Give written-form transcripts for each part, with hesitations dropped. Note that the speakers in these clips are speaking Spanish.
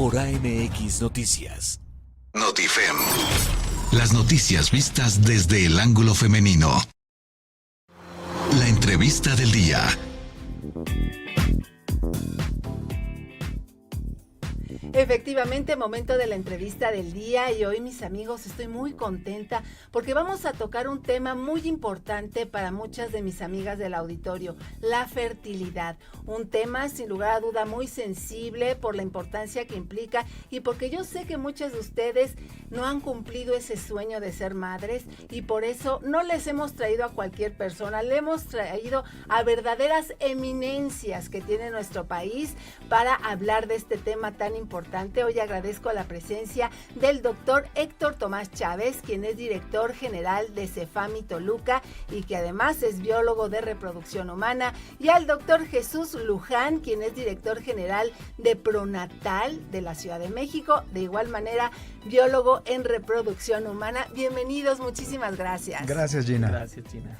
por AMX Noticias. Notifem. Las noticias vistas desde el ángulo femenino. La entrevista del día. Efectivamente, momento de la entrevista del día y hoy, mis amigos, estoy muy contenta porque vamos a tocar un tema muy importante para muchas de mis amigas del auditorio, la fertilidad. Un tema sin lugar a duda muy sensible por la importancia que implica y porque yo sé que muchas de ustedes no han cumplido ese sueño de ser madres y por eso no les hemos traído a cualquier persona, le hemos traído a verdaderas eminencias que tiene nuestro país para hablar de este tema tan importante. Hoy agradezco la presencia del doctor Héctor Tomás Chávez, quien es director general de CEFAMI Toluca y que además es biólogo de reproducción humana, y al doctor Jesús Luján, quien es director general de Pronatal de la Ciudad de México, de igual manera biólogo en reproducción humana. Bienvenidos, muchísimas gracias. Gracias, Gina. Gracias, Gina.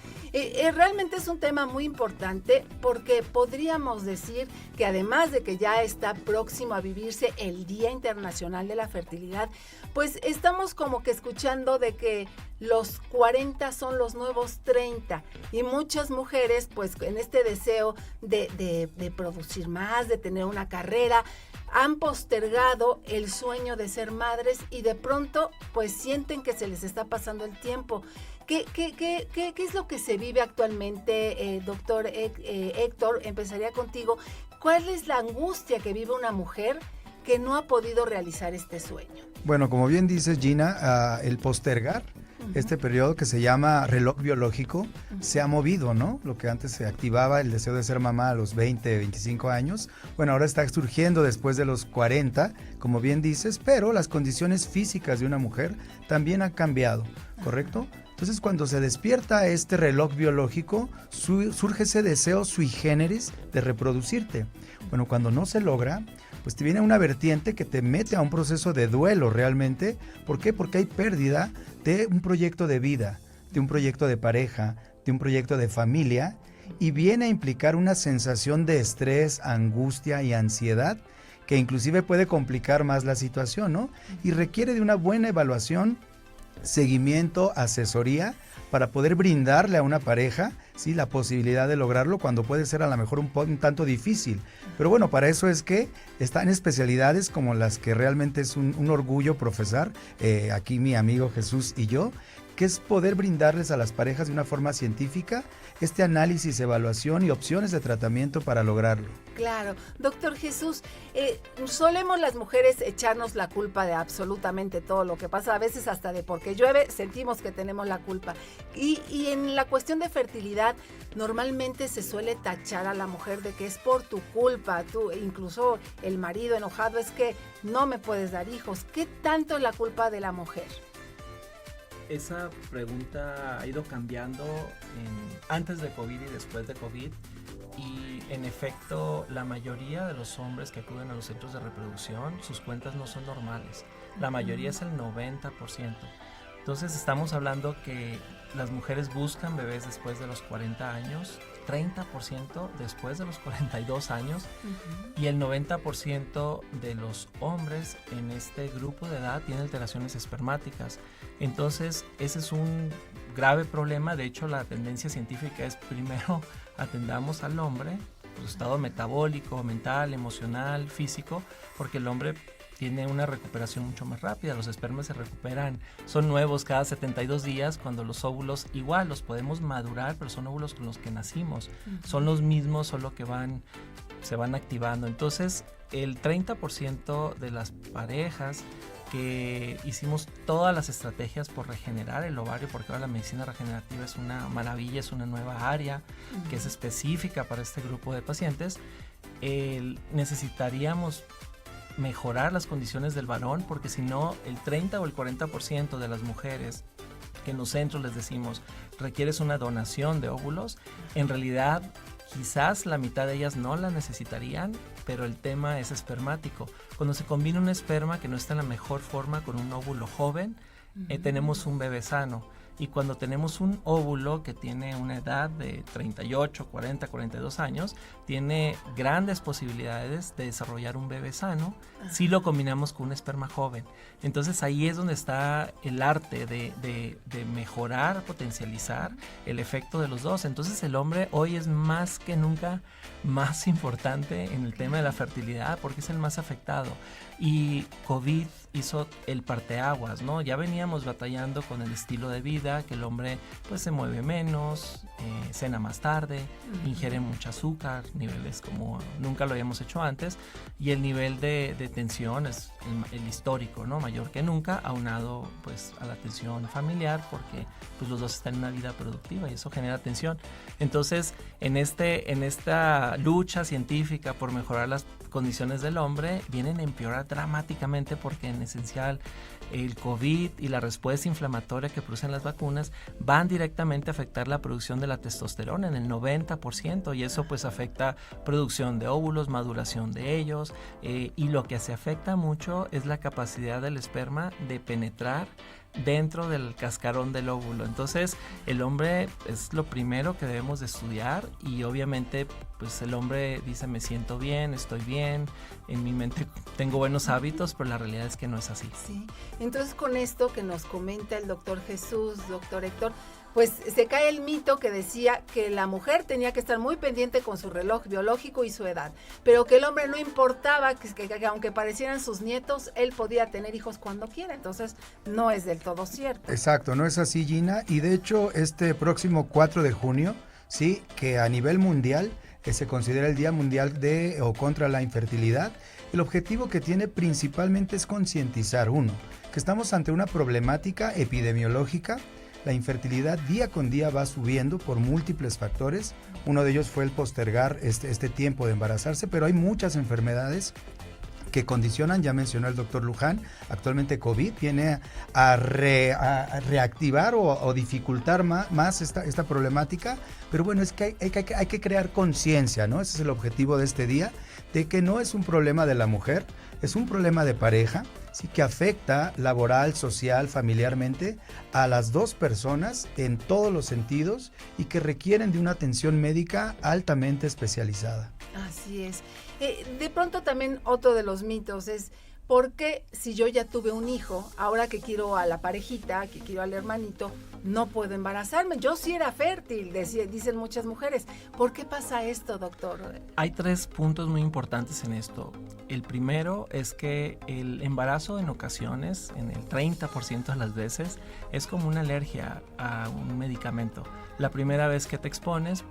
Realmente es un tema muy importante porque podríamos decir que además de que ya está próximo a vivirse el Día Internacional de la Fertilidad, pues estamos como que escuchando de que los 40 son los nuevos 30 y muchas mujeres pues en este deseo de producir más, de tener una carrera, han postergado el sueño de ser madres y de pronto pues sienten que se les está pasando el tiempo. ¿Qué es lo que se vive actualmente, doctor Héctor? Empezaría contigo. ¿Cuál es la angustia que vive una mujer que no ha podido realizar este sueño? Bueno, como bien dices, Gina, el postergar este periodo que se llama reloj biológico se ha movido, ¿no? Lo que antes se activaba el deseo de ser mamá a los 20, 25 años, bueno, ahora está surgiendo después de los 40, como bien dices, pero las condiciones físicas de una mujer también han cambiado, ¿correcto? Entonces, cuando se despierta este reloj biológico, surge ese deseo sui generis de reproducirte. Bueno, cuando no se logra, pues te viene una vertiente que te mete a un proceso de duelo realmente. ¿Por qué? Porque hay pérdida de un proyecto de vida, de un proyecto de pareja, de un proyecto de familia, y viene a implicar una sensación de estrés, angustia y ansiedad que inclusive puede complicar más la situación, ¿no? Y requiere de una buena evaluación, seguimiento, asesoría, para poder brindarle a una pareja, ¿sí?, la posibilidad de lograrlo cuando puede ser a lo mejor un tanto difícil. Pero bueno, para eso es que están especialidades como las que realmente es un orgullo profesar, aquí mi amigo Jesús y yo, que es poder brindarles a las parejas de una forma científica este análisis, evaluación y opciones de tratamiento para lograrlo. Claro. Doctor Jesús, solemos las mujeres echarnos la culpa de absolutamente todo lo que pasa, a veces hasta de porque llueve, sentimos que tenemos la culpa. Y en la cuestión de fertilidad, normalmente se suele tachar a la mujer de que es por tu culpa, tú, incluso el marido enojado, es que no me puedes dar hijos. ¿Qué tanto es la culpa de la mujer? Esa pregunta ha ido cambiando antes de COVID y después de COVID, y en efecto la mayoría de los hombres que acuden a los centros de reproducción, sus cuentas no son normales, la mayoría es el 90%. Entonces estamos hablando que las mujeres buscan bebés después de los 40 años, 30% después de los 42 años, y el 90% de los hombres en este grupo de edad tienen alteraciones espermáticas. Entonces ese es un grave problema. De hecho, la tendencia científica es primero atendamos al hombre, su estado metabólico, mental, emocional, físico, porque el hombre tiene una recuperación mucho más rápida. Los espermas se recuperan, son nuevos cada 72 días, cuando los óvulos igual los podemos madurar, pero son óvulos con los que nacimos. Son los mismos, solo que se van activando. Entonces, el 30% de las parejas que hicimos todas las estrategias por regenerar el ovario, porque ahora la medicina regenerativa es una maravilla, es una nueva área que es específica para este grupo de pacientes, necesitaríamos mejorar las condiciones del varón, porque si no, el 30 o el 40% de las mujeres que en los centros les decimos requieres una donación de óvulos, en realidad quizás la mitad de ellas no la necesitarían, pero el tema es espermático. Cuando se combina un esperma que no está en la mejor forma con un óvulo joven, tenemos un bebé sano. Y cuando tenemos un óvulo que tiene una edad de 38, 40, 42 años, tiene grandes posibilidades de desarrollar un bebé sano si lo combinamos con un esperma joven. Entonces ahí es donde está el arte de mejorar, potencializar el efecto de los dos. Entonces el hombre hoy es más que nunca más importante en el tema de la fertilidad porque es el más afectado. Y COVID hizo el parteaguas, ¿no? Ya veníamos batallando con el estilo de vida, que el hombre pues se mueve menos, cena más tarde, ingiere mucho azúcar, niveles como nunca lo habíamos hecho antes, y el nivel de tensión es el histórico, ¿no? Mayor que nunca, aunado pues a la tensión familiar, porque pues los dos están en una vida productiva y eso genera tensión. Entonces, en esta lucha científica por mejorar las condiciones del hombre, vienen a empeorar dramáticamente porque en esencial el COVID y la respuesta inflamatoria que producen las vacunas van directamente a afectar la producción de la testosterona en el 90% y eso pues afecta producción de óvulos, maduración de ellos y lo que se afecta mucho es la capacidad del esperma de penetrar dentro del cascarón del óvulo. Entonces el hombre es lo primero que debemos de estudiar y obviamente pues el hombre dice me siento bien, estoy bien, en mi mente tengo buenos hábitos, pero la realidad es que no es así. Sí, entonces con esto que nos comenta el doctor Jesús, doctor Héctor, pues se cae el mito que decía que la mujer tenía que estar muy pendiente con su reloj biológico y su edad, pero que el hombre no importaba, que aunque parecieran sus nietos, él podía tener hijos cuando quiera, entonces no es del todo cierto. Exacto, no es así, Gina, y de hecho este próximo 4 de junio, sí, que a nivel mundial se considera el Día Mundial de o contra la infertilidad, el objetivo que tiene principalmente es concientizar, uno, que estamos ante una problemática epidemiológica. La infertilidad día con día va subiendo por múltiples factores. Uno de ellos fue el postergar este tiempo de embarazarse, pero hay muchas enfermedades que condicionan, ya mencionó el doctor Luján, actualmente COVID viene a reactivar o dificultar más esta problemática, pero bueno, es que hay que crear conciencia, ¿no? Ese es el objetivo de este día, de que no es un problema de la mujer, es un problema de pareja, sí, que afecta laboral, social, familiarmente a las dos personas en todos los sentidos y que requieren de una atención médica altamente especializada. Así es. De pronto también otro de los mitos es ¿por qué si yo ya tuve un hijo, ahora que quiero a la parejita, que quiero al hermanito, no puedo embarazarme? Yo sí era fértil, dicen muchas mujeres. ¿Por qué pasa esto, doctor? Hay 3 puntos muy importantes en esto. El primero es que el embarazo en ocasiones, en el 30% de las veces, es como una alergia a un medicamento. La primera vez que te expones,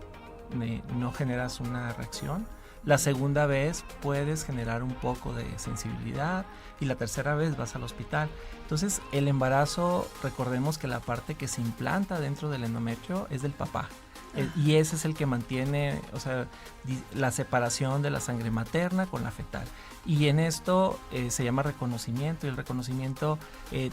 no generas una reacción. La segunda vez puedes generar un poco de sensibilidad y la tercera vez vas al hospital. Entonces el embarazo, recordemos que la parte que se implanta dentro del endometrio es del papá. Y ese es el que mantiene, o sea, la separación de la sangre materna con la fetal. Y en esto se llama reconocimiento y el reconocimiento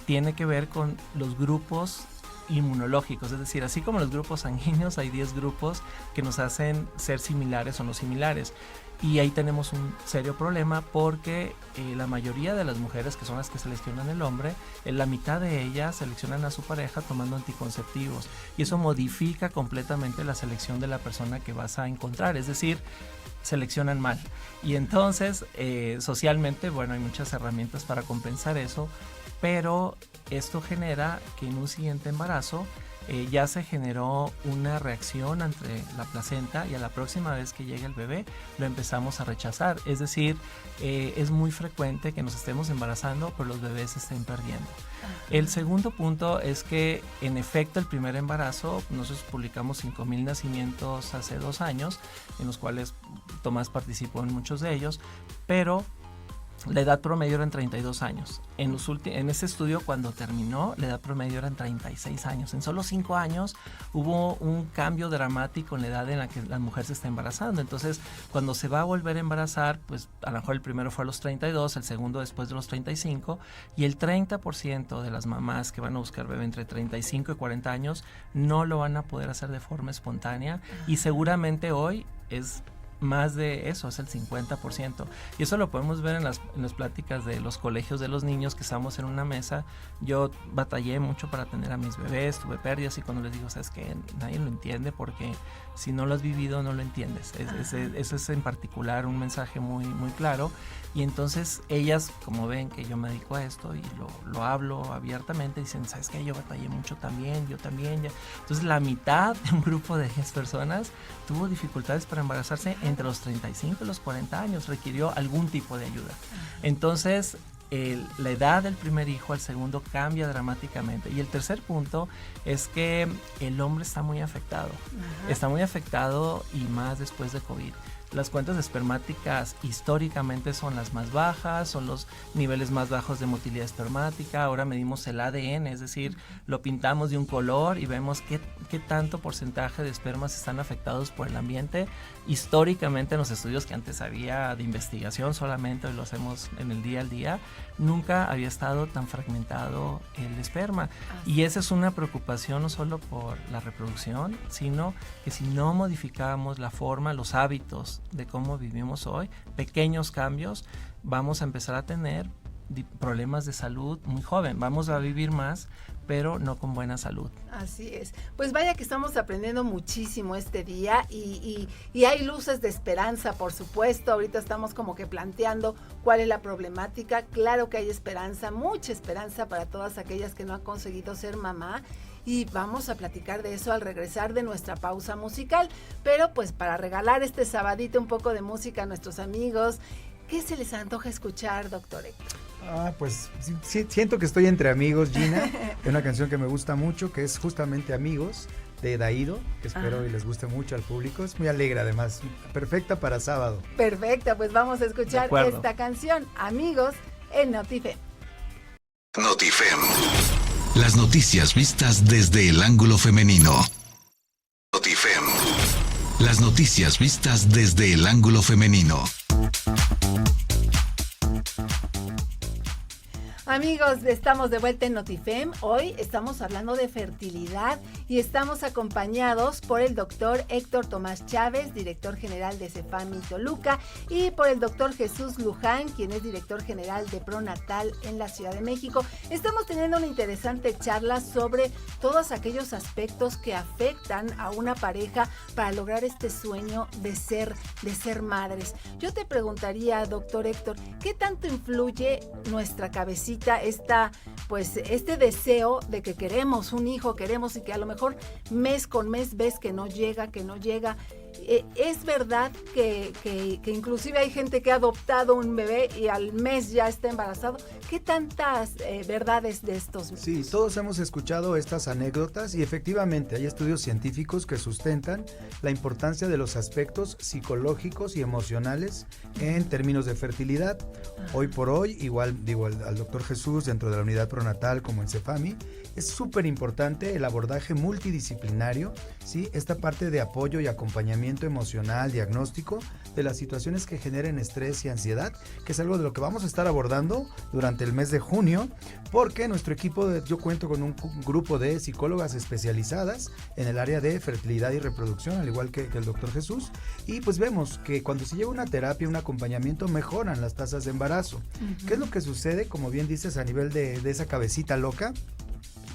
tiene que ver con los grupos inmunológicos, es decir, así como los grupos sanguíneos, hay 10 grupos que nos hacen ser similares o no similares. Y ahí tenemos un serio problema porque la mayoría de las mujeres que son las que seleccionan el hombre, la mitad de ellas seleccionan a su pareja tomando anticonceptivos y eso modifica completamente la selección de la persona que vas a encontrar, es decir, seleccionan mal. Y entonces, socialmente, bueno, hay muchas herramientas para compensar eso, pero esto genera que en un siguiente embarazo ya se generó una reacción entre la placenta y a la próxima vez que llegue el bebé lo empezamos a rechazar. Es decir, es muy frecuente que nos estemos embarazando pero los bebés se estén perdiendo. El segundo punto es que en efecto el primer embarazo, nosotros publicamos 5,000 nacimientos hace 2 años, en los cuales Tomás participó en muchos de ellos, pero la edad promedio eran 32 años. En ese estudio, cuando terminó, la edad promedio eran 36 años. En solo 5 años hubo un cambio dramático en la edad en la que la mujer se está embarazando. Entonces, cuando se va a volver a embarazar, pues a lo mejor el primero fue a los 32, el segundo después de los 35, y el 30% de las mamás que van a buscar bebé entre 35 y 40 años no lo van a poder hacer de forma espontánea, y seguramente hoy es más de eso, es el 50%. Y eso lo podemos ver en las pláticas de los colegios de los niños que estamos en una mesa. Yo batallé mucho para atender a mis bebés, tuve pérdidas y cuando les digo, ¿sabes qué? Nadie lo entiende porque si no lo has vivido no lo entiendes. Eso es en particular un mensaje muy, muy claro. Y entonces ellas, como ven que yo me dedico a esto y lo hablo abiertamente, dicen, ¿sabes qué? Yo batallé mucho también, yo también. Ya. Entonces la mitad de un grupo de 10 personas tuvo dificultades para embarazarse entre los 35 y los 40 años, requirió algún tipo de ayuda. Entonces, la edad del primer hijo al segundo cambia dramáticamente. Y el tercer punto es que el hombre está muy afectado. Está muy afectado y más después de COVID. Las cuentas espermáticas históricamente son las más bajas, son los niveles más bajos de motilidad espermática. Ahora medimos el ADN, es decir, lo pintamos de un color y vemos qué tanto porcentaje de espermas están afectados por el ambiente. Históricamente en los estudios que antes había de investigación solamente, hoy lo hacemos en el día al día, nunca había estado tan fragmentado el esperma. Y esa es una preocupación no solo por la reproducción, sino que si no modificamos la forma, los hábitos de cómo vivimos hoy, pequeños cambios, vamos a empezar a tener problemas de salud muy joven. Vamos a vivir más, pero no con buena salud. Así es. Pues vaya que estamos aprendiendo muchísimo este día y hay luces de esperanza, por supuesto. Ahorita estamos como que planteando cuál es la problemática. Claro que hay esperanza, mucha esperanza para todas aquellas que no han conseguido ser mamá. Y vamos a platicar de eso al regresar de nuestra pausa musical. Pero pues para regalar este sabadito un poco de música a nuestros amigos, ¿qué se les antoja escuchar, doctor Héctor? Pues sí, siento que estoy entre amigos, Gina. Es una canción que me gusta mucho, que es justamente Amigos, de Daído, que espero y les guste mucho al público. Es muy alegre además, perfecta para sábado. Perfecta, pues vamos a escuchar esta canción, Amigos, en Notifem. Notifem. Las noticias vistas desde el ángulo femenino. Notifem. Las noticias vistas desde el ángulo femenino. Amigos, estamos de vuelta en Notifem. Hoy estamos hablando de fertilidad y estamos acompañados por el doctor Héctor Tomás Chávez, director general de CEFAMI Toluca, y por el doctor Jesús Luján, quien es director general de Pronatal en la Ciudad de México. Estamos teniendo una interesante charla sobre todos aquellos aspectos que afectan a una pareja para lograr este sueño de ser madres. Yo te preguntaría, doctor Héctor, ¿qué tanto influye nuestra cabecita, este deseo de que queremos un hijo, y que a lo mejor mes con mes ves que no llega? Es verdad que inclusive hay gente que ha adoptado un bebé y al mes ya está embarazado. ¿Qué tantas verdades de estos? Sí, todos hemos escuchado estas anécdotas y efectivamente hay estudios científicos que sustentan la importancia de los aspectos psicológicos y emocionales en términos de fertilidad. Hoy por hoy, igual digo al doctor Jesús, dentro de la unidad pronatal como en CEFAMI, es súper importante el abordaje multidisciplinario, ¿sí? Esta parte de apoyo y acompañamiento emocional, diagnóstico de las situaciones que generen estrés y ansiedad, que es algo de lo que vamos a estar abordando durante el mes de junio, porque nuestro equipo, yo cuento con un grupo de psicólogas especializadas en el área de fertilidad y reproducción, al igual que el doctor Jesús, y pues vemos que cuando se lleva una terapia, un acompañamiento, mejoran las tasas de embarazo. ¿Qué es lo que sucede? Como bien dices, a nivel de esa cabecita loca,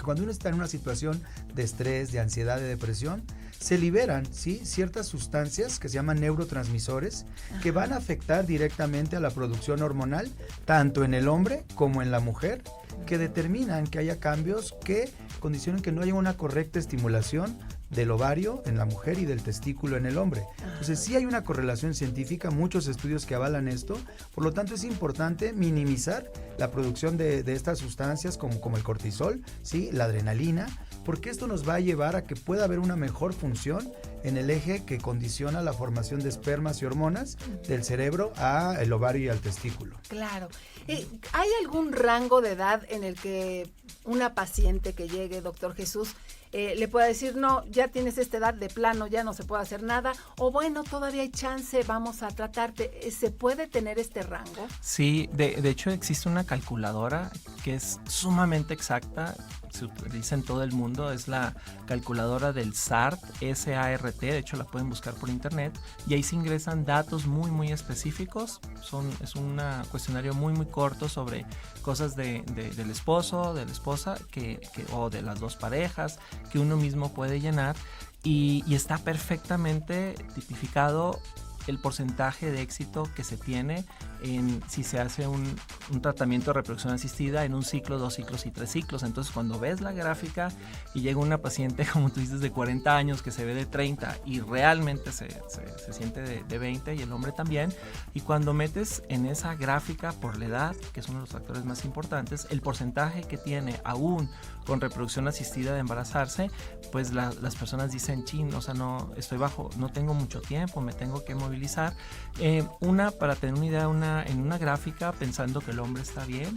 cuando uno está en una situación de estrés, de ansiedad, de depresión, se liberan, ¿sí?, ciertas sustancias que se llaman neurotransmisores, que van a afectar directamente a la producción hormonal, tanto en el hombre como en la mujer, que determinan que haya cambios que condicionan que no haya una correcta estimulación del ovario en la mujer y del testículo en el hombre. Entonces sí hay una correlación científica, muchos estudios que avalan esto, por lo tanto es importante minimizar la producción de estas sustancias como el cortisol, ¿sí?, la adrenalina, porque esto nos va a llevar a que pueda haber una mejor función en el eje que condiciona la formación de espermas y hormonas del cerebro al ovario y al testículo. Claro. ¿Hay algún rango de edad en el que una paciente que llegue, doctor Jesús, le pueda decir, no, ya tienes esta edad, de plano ya no se puede hacer nada, o bueno, todavía hay chance, vamos a tratarte? ¿Se puede tener este rango? Sí, de hecho existe una calculadora que es sumamente exacta, se utiliza en todo el mundo, es la calculadora del SART, S-A-R-T, de hecho la pueden buscar por internet, y ahí se ingresan datos muy muy específicos. Es un cuestionario muy muy corto sobre cosas del esposo, de la esposa, o de las dos parejas, que uno mismo puede llenar, y está perfectamente tipificado el porcentaje de éxito que se tiene si se hace un tratamiento de reproducción asistida en un ciclo, 2 ciclos y 3 ciclos. Entonces, cuando ves la gráfica y llega una paciente, como tú dices, de 40 años que se ve de 30 y realmente se siente de 20, y el hombre también, y cuando metes en esa gráfica por la edad, que es uno de los factores más importantes, el porcentaje que tiene aún con reproducción asistida de embarazarse, pues las personas dicen, chin, o sea, no estoy bajo, no tengo mucho tiempo, me tengo que movilizar. Para tener una idea, en una gráfica, pensando que el hombre está bien,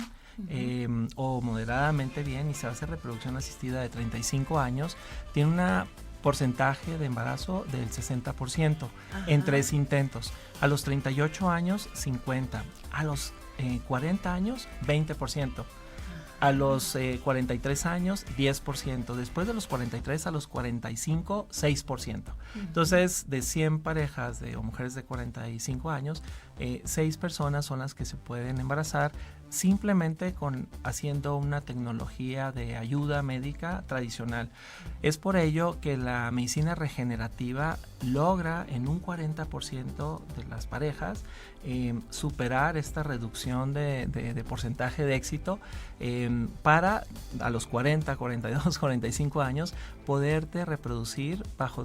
o moderadamente bien, y se hace reproducción asistida de 35 años, tiene un porcentaje de embarazo del 60%. Ajá. En 3 intentos. A los 38 años, 50%. A los 40 años, 20%. A los 43 años, 10%. Después de los 43 a los 45, 6%. Entonces, de 100 parejas o mujeres de 45 años, 6 personas son las que se pueden embarazar simplemente haciendo una tecnología de ayuda médica tradicional. Es por ello que la medicina regenerativa logra en un 40% de las parejas superar esta reducción de porcentaje de éxito, para a los 40, 42, 45 años poderte reproducir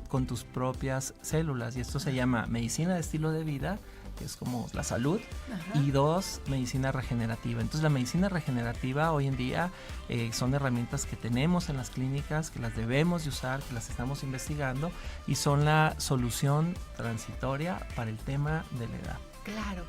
con tus propias células, y esto se llama medicina de estilo de vida, que es como la salud. Ajá. Y 2, medicina regenerativa. Entonces, la medicina regenerativa hoy en día son herramientas que tenemos en las clínicas, que las debemos de usar, que las estamos investigando, y son la solución transitoria para el tema de la edad. Claro.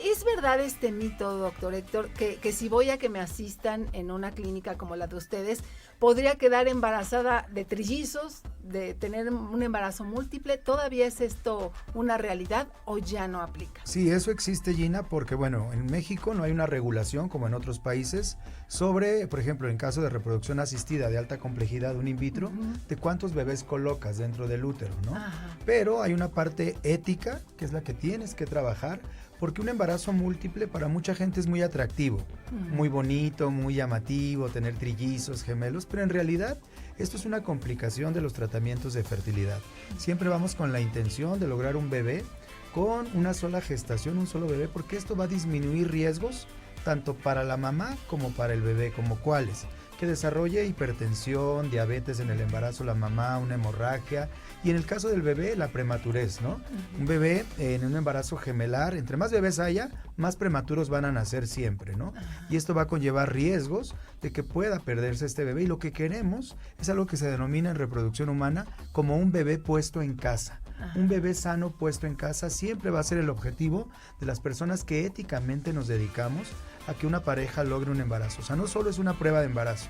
¿Es verdad este mito, doctor Héctor, que si voy a que me asistan en una clínica como la de ustedes, podría quedar embarazada de trillizos, de tener un embarazo múltiple? ¿Todavía es esto una realidad o ya no aplica? Sí, eso existe, Gina, porque bueno, en México no hay una regulación como en otros países sobre, por ejemplo, en caso de reproducción asistida de alta complejidad, un in vitro, de cuántos bebés colocas dentro del útero, ¿no? Ajá. Pero hay una parte ética, que es la que tienes que trabajar, porque un embarazo múltiple para mucha gente es muy atractivo, muy bonito, muy llamativo, tener trillizos, gemelos, pero en realidad esto es una complicación de los tratamientos de fertilidad. Siempre vamos con la intención de lograr un bebé con una sola gestación, un solo bebé, porque esto va a disminuir riesgos tanto para la mamá como para el bebé, como cuáles, que desarrolle hipertensión, diabetes en el embarazo, la mamá, una hemorragia, y en el caso del bebé, la prematurez, ¿no? Un bebé en un embarazo gemelar, entre más bebés haya, más prematuros van a nacer siempre, ¿no? Y esto va a conllevar riesgos de que pueda perderse este bebé, y lo que queremos es algo que se denomina en reproducción humana como un bebé puesto en casa. Un bebé sano puesto en casa siempre va a ser el objetivo de las personas que éticamente nos dedicamos a que una pareja logre un embarazo. O sea, no solo es una prueba de embarazo.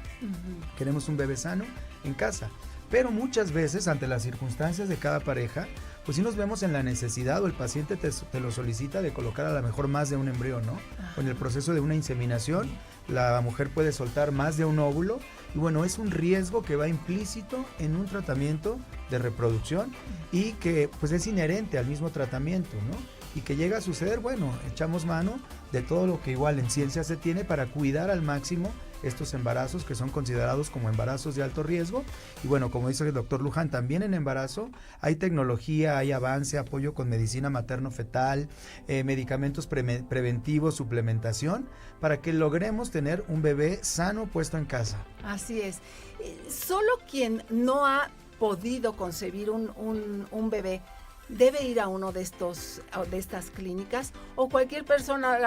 Queremos un bebé sano en casa. Pero muchas veces, ante las circunstancias de cada pareja, pues sí nos vemos en la necesidad, o el paciente te lo solicita, de colocar a lo mejor más de un embrión, ¿no? O en el proceso de una inseminación, la mujer puede soltar más de un óvulo, y bueno, es un riesgo que va implícito en un tratamiento de reproducción y que pues es inherente al mismo tratamiento, ¿no? Y que llega a suceder, bueno, echamos mano de todo lo que igual en ciencia se tiene para cuidar al máximo estos embarazos que son considerados como embarazos de alto riesgo. Y bueno, como dice el doctor Luján, también en embarazo hay tecnología, hay avance, apoyo con medicina materno-fetal, medicamentos preventivos, suplementación, para que logremos tener un bebé sano puesto en casa. Así es. Solo quien no ha podido concebir un bebé debe ir a uno de estas clínicas, o cualquier persona,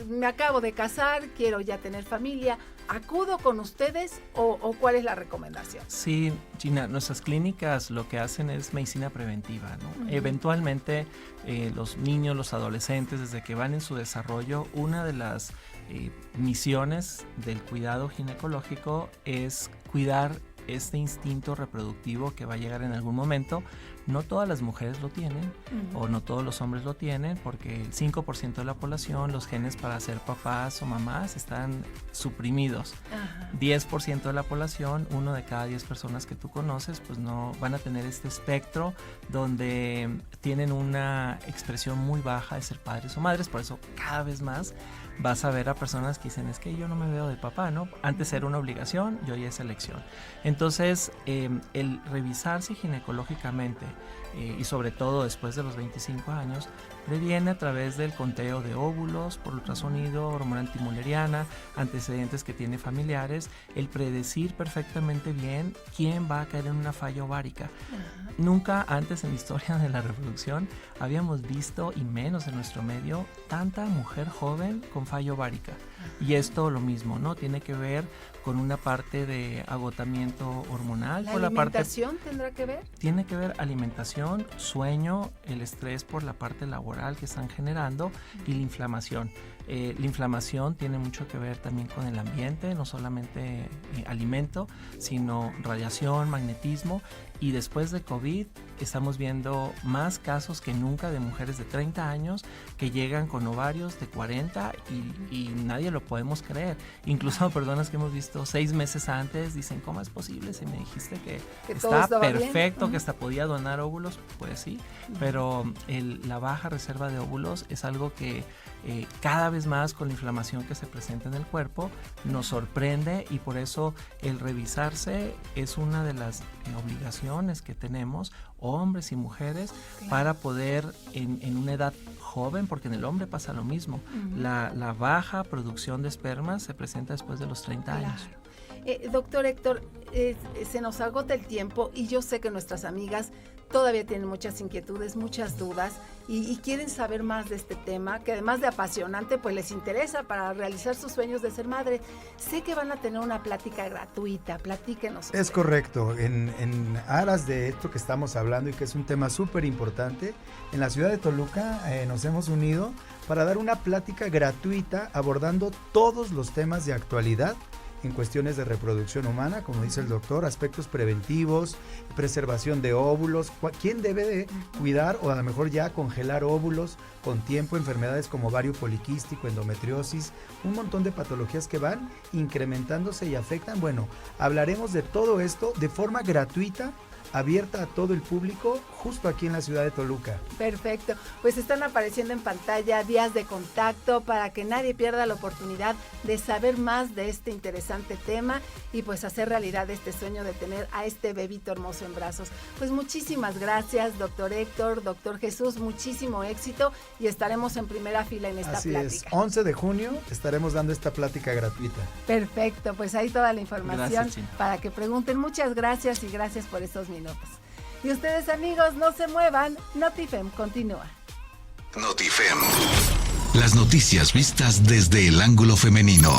me acabo de casar, quiero ya tener familia, ¿acudo con ustedes o cuál es la recomendación? Sí, Gina, nuestras clínicas lo que hacen es medicina preventiva, ¿no? Eventualmente los niños, los adolescentes, desde que van en su desarrollo, una de las misiones del cuidado ginecológico es cuidar este instinto reproductivo que va a llegar en algún momento, No todas las mujeres lo tienen o no todos los hombres lo tienen, porque el 5% de la población, los genes para ser papás o mamás están suprimidos. 10% de la población, 1 de cada 10 personas que tú conoces, pues no van a tener este espectro donde tienen una expresión muy baja de ser padres o madres. Por eso cada vez más vas a ver a personas que dicen, es que yo no me veo de papá, ¿no? Antes era una obligación y hoy es elección. Entonces, el revisarse ginecológicamente y sobre todo después de los 25 años, previene a través del conteo de óvulos por ultrasonido, hormona antimuleriana, antecedentes que tiene familiares, el predecir perfectamente bien quién va a caer en una falla ovárica. Nunca antes en la historia de la reproducción habíamos visto, y menos en nuestro medio, tanta mujer joven con falla ovárica. Y esto lo mismo, ¿no? Tiene que ver con una parte de agotamiento hormonal. ¿La por alimentación tendrá que ver? Tiene que ver alimentación, sueño, el estrés por la parte laboral que están generando y la inflamación. La inflamación tiene mucho que ver también con el ambiente, no solamente alimento, sino radiación, magnetismo. Y después de COVID estamos viendo más casos que nunca de mujeres de 30 años que llegan con ovarios de 40 y nadie lo podemos creer. Incluso personas que hemos visto 6 meses antes dicen, ¿cómo es posible? Si me dijiste que está perfecto, que hasta podía donar óvulos, pues sí, pero la baja reserva de óvulos es algo que cada vez más con la inflamación que se presenta en el cuerpo nos sorprende, y por eso el revisarse es una de las obligaciones que tenemos, hombres y mujeres, para poder en una edad joven, porque en el hombre pasa lo mismo, la baja producción de espermas se presenta después de los 30 años. Doctor Héctor, se nos agota el tiempo y yo sé que nuestras amigas todavía tienen muchas inquietudes, muchas dudas y quieren saber más de este tema, que además de apasionante, pues les interesa para realizar sus sueños de ser madre. Sé que van a tener una plática gratuita, platíquenos. Es correcto, en aras de esto que estamos hablando y que es un tema súper importante, en la ciudad de Toluca nos hemos unido para dar una plática gratuita abordando todos los temas de actualidad en cuestiones de reproducción humana, como dice el doctor, aspectos preventivos, preservación de óvulos, quién debe de cuidar o a lo mejor ya congelar óvulos con tiempo, enfermedades como ovario poliquístico, endometriosis, un montón de patologías que van incrementándose y afectan. Bueno, hablaremos de todo esto de forma gratuita, abierta a todo el público, justo aquí en la ciudad de Toluca. Perfecto, pues están apareciendo en pantalla vías de contacto para que nadie pierda la oportunidad de saber más de este interesante tema y pues hacer realidad este sueño de tener a este bebito hermoso en brazos. Pues muchísimas gracias, doctor Héctor, doctor Jesús, muchísimo éxito y estaremos en primera fila en esta plática. Así es, 11 de junio estaremos dando esta plática gratuita. Perfecto, pues ahí toda la información. Gracias, para que pregunten. Muchas gracias y gracias por estos minutos. Y ustedes, amigos, no se muevan. Notifem continúa. Notifem. Las noticias vistas desde el ángulo femenino.